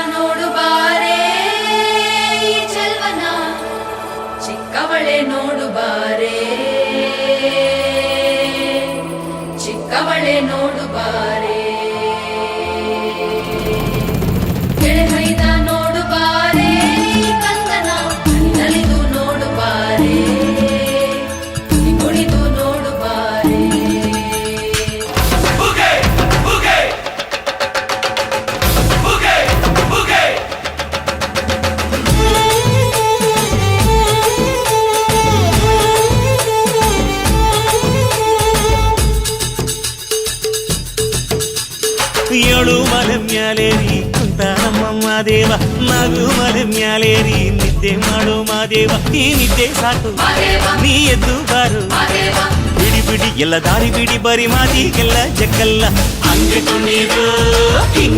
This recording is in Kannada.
ನೋಡು ಬಾರೆ ಈ ಚೆಲ್ವನ ಚಿಕ್ಕವಳೆ ನೋಡು ಬಾರೆ ಚಿಕ್ಕವಳೆ ನೋಡು ಬಾರೆ ಗೆಳೆಮೈದ ನೋಡು ಬಾರೆ ಕಂದನ ನಲಿದು ನೋಡು ಬಾರೆ ಕುಣಿದು ನೋಡು ಬಾರೆ ಏಳು ಮಲೆ ಮ್ಯಾಲೇರಿ ಕುಂತ ನಮ್ಮಮ್ಮ ದೇವ ನಗು ಮಲೆ ಮ್ಯಾಲೇರಿ ನಿದ್ದೆ ಮಾಡು ಮಾದೇವ ಈ ನಿದ್ದೆ ಸಾಕು ನೀ ಎದ್ದು ಬಾರು ಬಿಡಿ ಬಿಡಿ ಎಲ್ಲ ದಾರಿ ಬಿಡಿ ಬರಿ ಮಾತಿಗೆಲ್ಲ ಜಕ್ಕಲ್ಲ ಹಂಗೆ ಕುಣಿದು ಹಿಂಗೆ